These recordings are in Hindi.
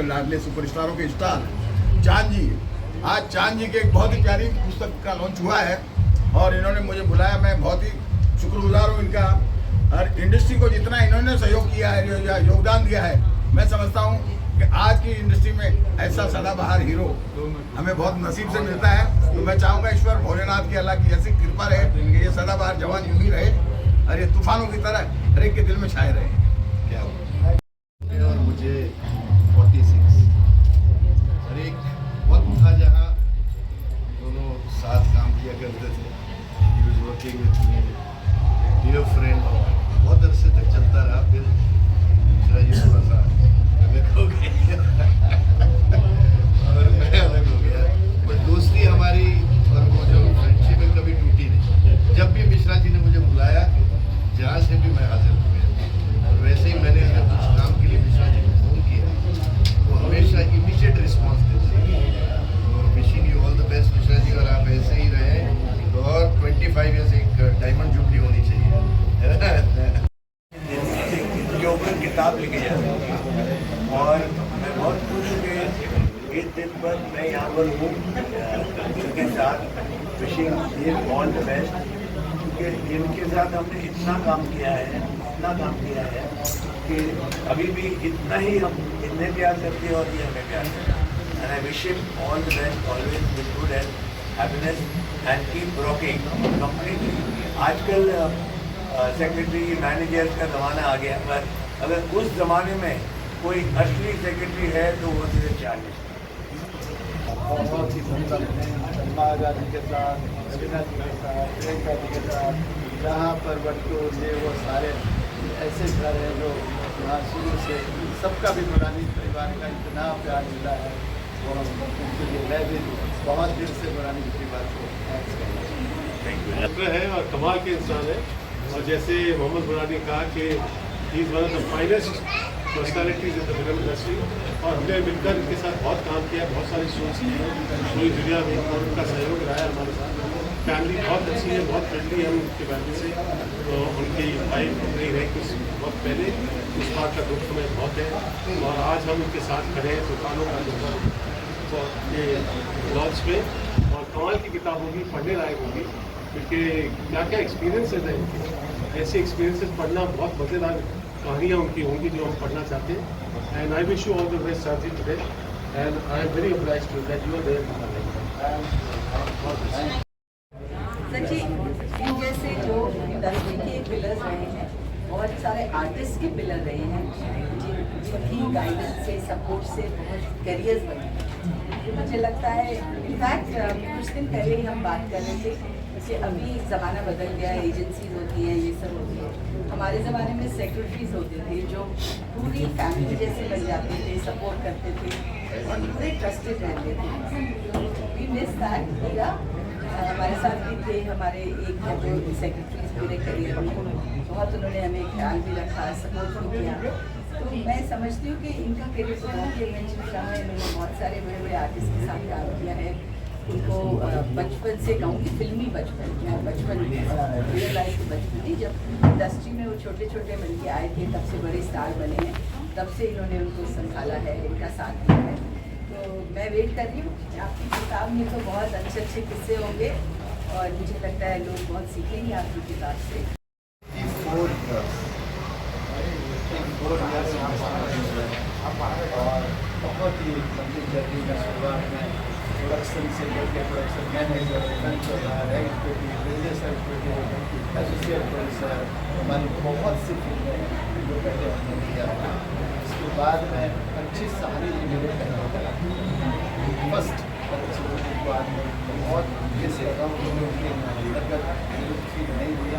लाडले सुपरस्टारों के स्टार चांद जी, आज चांद जी की एक बहुत ही प्यारी पुस्तक का लॉन्च हुआ है और इन्होंने मुझे बुलाया। मैं बहुत ही शुक्रगुजार हूँ इनका, और इंडस्ट्री को जितना इन्होंने सहयोग किया है, योगदान दिया है, मैं समझता हूँ कि आज की इंडस्ट्री में ऐसा सदाबहार हीरो हमें बहुत नसीब से मिलता है। तो मैं चाहूँगा ईश्वर भोलेनाथ की, अल्लाह की ऐसी कृपा रहे कि ये सदाबहार जवान यूं ही रहे और ये तूफानों की तरह हर एक के दिल में छाए रहे। क्या और मुझे 46 और एक वक्त था जहाँ दोनों साथ काम किया करते थे। He was working with me, dear friend, बहुत अरसे तक चलता रहा। फिर ये थोड़ा सा अलग हो गया और मैं अलग हो गया, पर दोस्ती हमारी और वो जो फ्रेंडशिप है कभी टूटी नहीं। जब भी मिश्रा जी ने मुझे बुलाया, जहाँ से भी मैं हाजिर हो गया, और वैसे ही मैंने अगर कुछ काम के लिए मिश्रा जी को फ़ोन किया तो हमेशा इमीडिएट रिस्पॉन्स देते हैं। तो wishing you all the best Mishra ji, और आप ऐसे ही रहें तो और 25 ईयर्स एक डायमंड जुबली होनी चाहिए। के ऊपर किताब लिखी जाती है और मैं बहुत खुश हूँ कि इस दिन पर मैं यहाँ पर हूँ उनके साथ। विशिंग ऑल द बेस्ट, क्योंकि इनके साथ हमने इतना काम किया है कि अभी भी इतना ही हम इन्हें प्यार करते हैं और ये हमें प्यार करते हैं। And I wish him all the best, always with good health, happiness and keep rocking completely. आजकल सेक्रेटरी मैनेजर का ज़माना आ गया, पर अगर उस ज़माने में कोई असली सेक्रेटरी है तो वो सिर्फ चार्ज बहुत ही सुंदर शर्मा आज़ादी के साथ, रवीना जी के साथ, प्रियंका जी के साथ, जहाँ पर बच्चों ये वो सारे ऐसे घर हैं जो यहाँ शुरू से सबका भी बुरानी परिवार का इतना प्यार मिला है। वो उनके लिए मैं भी बहुत दिल से बुरानी परिवार को थैंक्स है और कमाल के इंसान है। और जैसे मोहम्मद बुरानी कहा कि he is one of the finest personalities in the film industry, और हमने मिलकर इनके साथ बहुत काम किया, बहुत सारी शोज किए पूरी दुनिया में, और उनका सहयोग रहा है हमारे साथ। फैमिली बहुत अच्छी है, बहुत फ्रेंडली है उनकी फैमिली से। तो उनकी वाइफ नहीं रही कुछ वक्त पहले, उस बात का दुख हमें बहुत है, और आज हम उनके साथ खड़े हैं तूफानों का दुख तो ये लॉन्च में। और कमाल की किताब होगी, पढ़ने लायक होगी, क्योंकि क्या क्या एक्सपीरियंसेस हैं इनके। ऐसे एक्सपीरियंसेस पढ़ना, बहुत मज़ेदार कहानियाँ उनकी होंगी जो हम पढ़ना चाहते हैं। And I wish you all the best sir ji today, and I am very obliged to that you are there. सच्ची इन जैसे जो इंडस्ट्री के पिलर्स रहे हैं, बहुत सारे आर्टिस्ट के पिलर रहे हैं, जिनकी गाइडेंस से, सपोर्ट से बहुत करियर्स बने। मुझे लगता है इनफैक्ट कुछ दिन पहले ही हम बात कर रहे थे कि अभी ज़माना बदल गया है, एजेंसीज होती हैं, ये सब होती है। हमारे ज़माने में सेक्रेटरीज होते थे जो पूरी फैमिली जैसे बन जाते थे, सपोर्ट करते थे और पूरे ट्रस्टेड रहते थे। We miss that era. हमारे साथ भी थे हमारे एक जो सेक्रेटरीज पूरे करियर में, बहुत उन्होंने हमें ख्याल भी रखा, सपोर्ट भी किया। तो मैं समझती हूँ कि इनका करियर बहुत ही मेंशन रहा है। इन्होंने बहुत सारे बड़े बड़े आर्टिस्ट के साथ काम किया है। उनको बचपन से कहूँगी, फिल्मी बचपन, मैं बचपन रियल लाइफ के बचपन ही, जब इंडस्ट्री में वो छोटे छोटे बन के आए थे, तब से बड़े स्टार बने हैं, तब से इन्होंने उनको संभाला है, इनका साथ दिया है। तो मैं वेट कर रही हूँ। आपकी किताब में तो बहुत अच्छे अच्छे किस्से होंगे और मुझे लगता है लोग बहुत सीखेंगे आपकी किताब से। और बहुत ही लंबी जर्नी में शुरुआत में प्रोडक्शन से लेकर प्रोडक्शन मैनेजर, एसोसिएट प्रोड्यूसर, हमारी बहुत सी फिल्में जो पहले हमने किया। बाद में पंछी सहानी जी मेरे फर्स्ट बाद में बहुत मिस कर रहा हूँ क्योंकि उनकी अंतर्गत ठीक नहीं हुई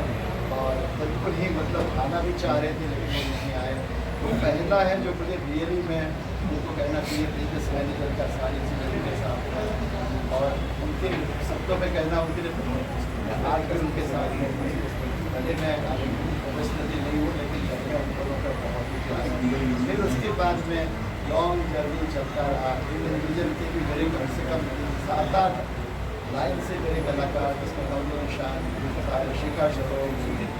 और बिल्कुल ही मतलब आना भी चाह रहे थे लेकिन वो नहीं आए। वो पहला है जो मुझे रियली में उनको कहना चाहिए बिजनेस मैनेजर का सारी चीज़ें के साथ और उनके शब्दों में कहना उनके आज भी उनके साथ भले मैं प्रोफेशनली नहीं हूँ लेकिन लड़कियाँ उनको बहुत ही प्यार है। फिर उसके बाद में लॉन्ग जर्नी चलता रहा टेलीविजन के भी मेरे कम से कम 7-8 लाइन से मेरे कलाकार जिसका नाम निशान शिखा शरोग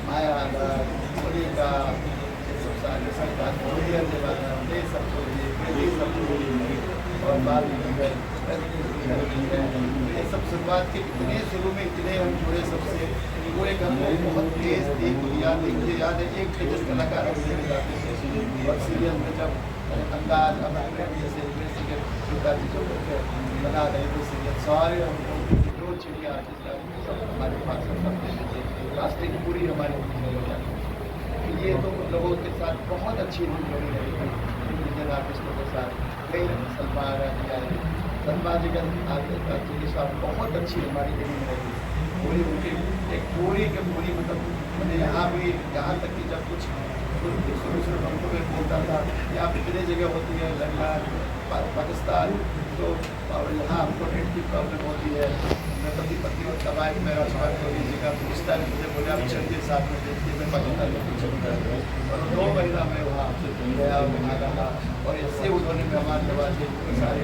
माया आजाद मोनिका ये सब और बाल ये सब शुरुआत के इतने शुरू में इतने हम जुड़े सबसे वो एक हमको बहुत तेज थी याद है एक तेज कलाकार हम लेके जाते थे और सीरियल में जब अंदाज जैसे पिताजी जो बना रहे थे सीरियल सारे हमको जो चिड़िया आर्टिस्ट हमारे पास करते थे कास्टिंग पूरी हमारे हो जाती ये तो लोगों के साथ बहुत अच्छी जोड़ी रही इंडियन आर्टिस्टों के साथ कई सलमान जी के साथ बहुत अच्छी हमारी जमीन रही पूरी उनकी एक पूरी के पूरी मतलब मैंने यहाँ तक कि जब कुछ शुरू हमको में बोलता था यहाँ कितने जगह होती है लंदन पाकिस्तान तो यहाँ हमको नेट की प्रॉब्लम होती है मैं पति पत्नी और तबाह मेरा सवाल कर लीजिएगा तो इस टाइम मुझे बोले आप चलिए साथ में देखिए मैं पाकिस्तान में कुछ और 2 महीना मैं वहाँ गया वहाँ रहा और इससे उन्होंने मेहमान नवाजे सारे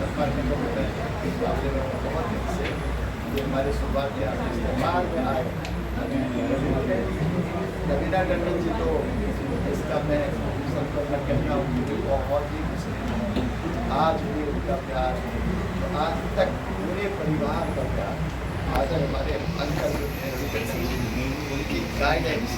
सरकार के लोग हैं इस मामले में बहुत दिन से ये हमारे शुरुआत के इस्तेमाल में आए रवीना टंडन जी तो इसका मैं सबको मैं कहना मुझे बहुत ही आज भी उनका प्यार तो आज तक पूरे परिवार का प्यार आज हमारे अंकल जो है उनकी गाइडेंस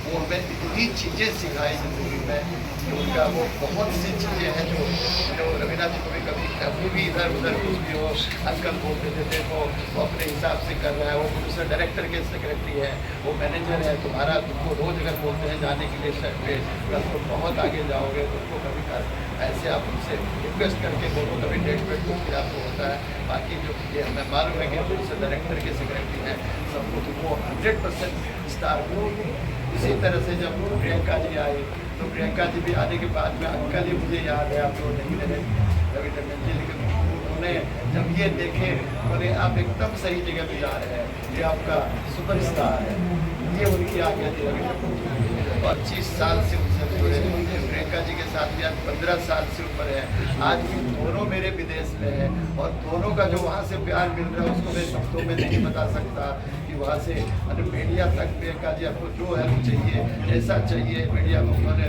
वो हमें इतनी चीज़ें सिखाई ज़िंदगी में कि उनका वो बहुत सी चीज़ें हैं जो रवीना जी को भी कभी भी इधर उधर कुछ भी हो अंकल बोलते थे देखो वो अपने हिसाब से कर रहा है वो प्रोड्यूसर डायरेक्टर के सेक्रेटरी है वो मैनेजर है तुम्हारा तुमको रोज़ अगर बोलते हैं जाने के लिए सेट पे कल तुम बहुत आगे जाओगे तुमको कभी कर ऐसे आप उनसे रिक्वेस्ट करके बोलो कभी डेट वेट को फिर आपको होता है बाकी जो ये हमें मालूम है कि प्रोड्यूसर डायरेक्टर के सेक्रेटरी हैं सबको तुमको 100% स्टार मिलेगी। इसी तरह से जब प्रियंका जी आई तो प्रियंका जी भी आने के बाद में अंकल ही मुझे याद है आप लोग नहीं रहे रवि टंडन जी लेकिन उन्होंने जब ये देखे बोले आप एकदम सही जगह पे जा रहे हैं ये आपका सुपरस्टार है ये उनकी आज्ञा थी रवि टंडन जी और 25 साल से उनसे जुड़े प्रियंका जी के साथ भी आज 15 साल से ऊपर है आज भी दोनों मेरे विदेश में हैं और दोनों का जो वहाँ से प्यार मिल रहा है उसको मैं शब्दों में नहीं बता सकता कि वहाँ से मीडिया तक प्रियंका जी आपको जो हेल्प चाहिए ऐसा चाहिए मीडिया में उन्होंने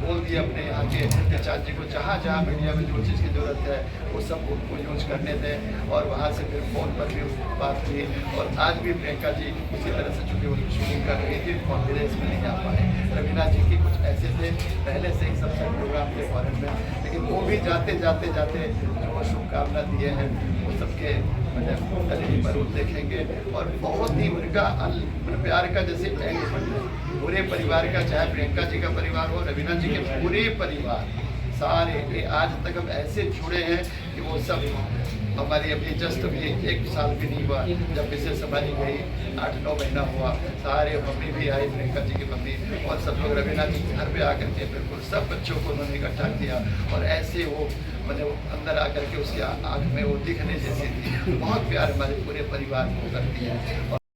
बोल दिया अपने यहाँ के चाचा जी को जहाँ जहाँ मीडिया में जो चीज़ की ज़रूरत है वो सब उनको यूज करने दें और वहाँ से फिर फ़ोन पर भी बात की और आज भी प्रियंका जी उसी तरह से चूँकि वो शूटिंग कर रही थी कॉन्फिडेंस में नहीं आ पाए रवीना जी की कुछ ऐसे थे पहले से ही सबसे प्रोग्राम थे फॉरन में लेकिन वो भी जाते जो शुभकामना दिए हैं वो सबके मतलब पर देखेंगे और बहुत ही उनका प्यार का जैसे पूरे परिवार का चाहे प्रियंका जी का परिवार हो रवीना जी के पूरे परिवार सारे ये आज तक हम ऐसे जुड़े हैं कि वो सब हमारी अभी जस्ट अभी 1 साल भी नहीं हुआ जब मिसेस हमारी गई 8-9 महीना हुआ सारे मम्मी भी आई प्रियंका जी की मम्मी और सब लोग रवीना जी के घर पे आकर के बिल्कुल सब बच्चों को उन्होंने इकट्ठा किया और ऐसे वो मतलब अंदर आकर के उसकी आँख में वो दिखने जैसी थी बहुत प्यार हमारे पूरे परिवार को करती है